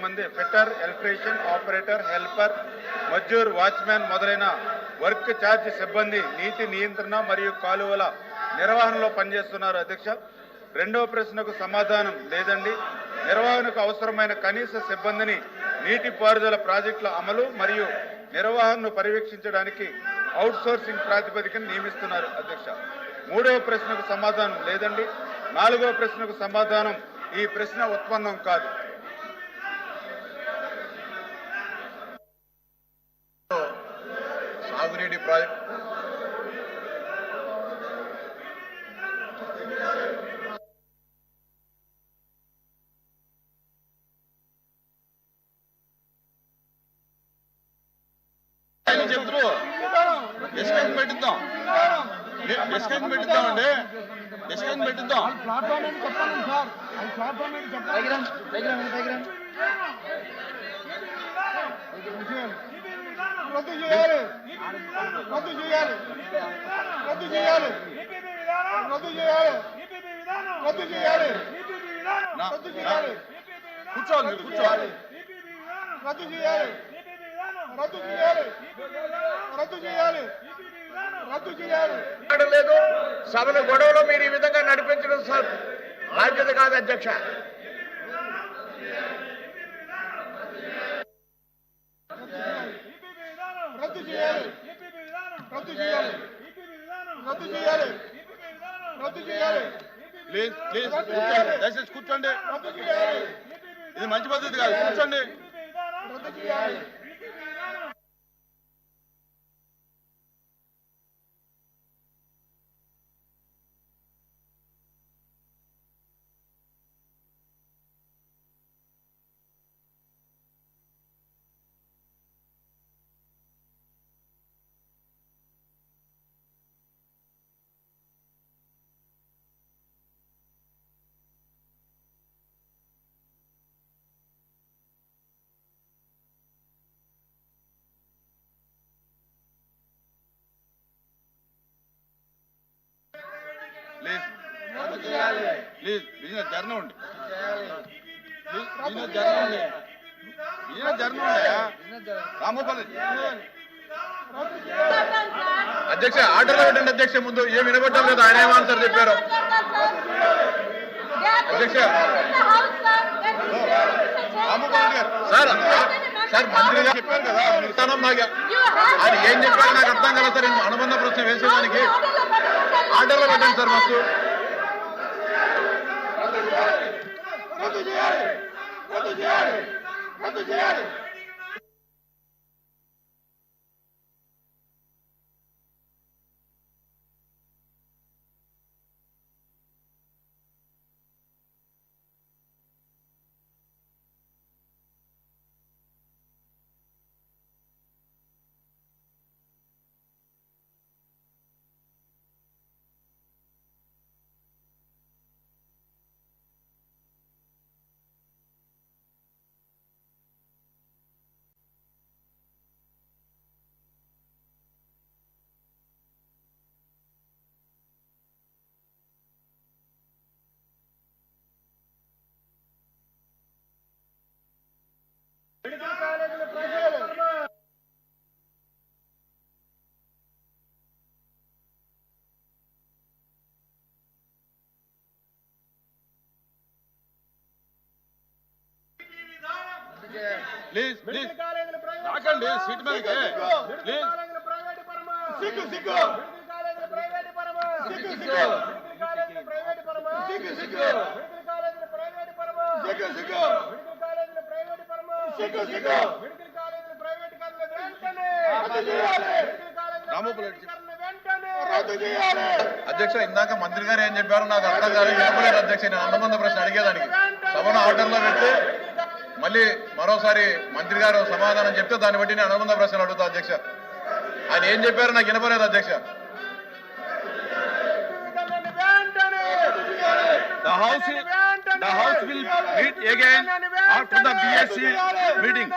మంది fitter, electrician, operator, helper, Mazdoor, watchman మొదలైన work charge సిబ్బంది నీటి నియంత్రణ మరియు కాలువల నిర్వహణలో పనిచేస్తున్నారు అధ్యక్ష. రెండవ ప్రశ్నకు సమాధానం లేదండి. నిర్వహణకు అవసరమైన కనీస సిబ్బందిని నీటిపారుదల ప్రాజెక్టుల అమలు మరియు నిర్వహణను పర్యవేక్షించడానికి అవుట్సోర్సింగ్ ప్రాతిపదికన నియమిస్తున్నారు అధ్యక్ష. మూడవ ప్రశ్నకు సమాధానం లేదండి. నాలుగవ ప్రశ్నకు సమాధానం ఈ ప్రశ్న ఉత్పన్నం కాదు. సాగునీటి ప్రాజెక్ట్ చెప్తారు. డిస్కషన్ పెట్టిద్దాం అండి. డిస్కషన్ పెట్టిద్దాం. రద్దు చేయాలి, రద్దు చేయాలి, రద్దు చేయాలి, రద్దు చేయాలి, రద్దు చేయాలి, రద్దు చేయాలి, కూర్చోవాలి, మీరు కూర్చోవాలి. రద్దు చేయాలి, రద్దు చేయాలి, రద్దు చేయాలి, రద్దు చేయాలి. లేదు సభను గొడవలో మీరు ఈ విధంగా నడిపించడం సార్ బాధ్యత కాదు అధ్యక్ష. రద్దు చేయాలి, రద్దు చేయాలి, రద్దు చేయాలి, రద్దు చేయాలి. ప్లీజ్ ప్లీజ్ కూర్చోండి, దయచేసి కూర్చోండి. రద్దు చేయాలి, ఇది మంచి పద్ధతి కాదు. కూర్చోండి. రద్దు చేయాలి. ప్లీజ్ ప్లీజ్ బిజినెస్ జరగండి. బిజినెస్ జరగండి. బిజినెస్ జరగండి. రామోపల్లి అధ్యక్ష ఆర్డర్లో పెట్టండి అధ్యక్ష. ముందు ఏం వినబడ్డం లేదు. ఆయన ఏం ఆన్సర్ చెప్పారు అధ్యక్ష. రామోపల్లి గారు సార్ సార్ మంత్రి గారు చెప్పారు కదా మిగతానం నాకు ఆయన ఏం చెప్పారు నాకు అర్థం కదా సార్. అనుబంధ ప్రశ్న వేసేదానికి ఆర్డర్లో పెట్టండి సార్. మస్తు రద్దు చేయాలి, రద్దు చేయాలి, రద్దు చేయాలి. ప్లీజ్ ప్లీజ్ రాకండి సీట్ మీదకి. ప్లీజ్ సిగ్గు సిగ్గు, సిగ్గు సిగ్గు, సిగ్గు సిగ్గు, సిగ్గు సిగ్గు, సిగ్గు సిగ్గు. రద్దు చేయాలి, రద్దు చేయాలి. అధ్యక్ష ఇందాక మంత్రి గారు ఏం చెప్పారు నాకు అర్థం కాదు. వినపలేదు అధ్యక్ష. నేను అనుబంధ ప్రశ్న అడిగేదానికి సభను ఆర్డర్లో పెడితే మళ్ళీ మరోసారి మంత్రి గారు సమాధానం చెప్తే దాన్ని బట్టి నేను అనుబంధ ప్రశ్నలు అడుగుతా అధ్యక్ష. ఆయన ఏం చెప్పారు నాకు వినపలేదు అధ్యక్ష. The house will meet again after the BSc meeting.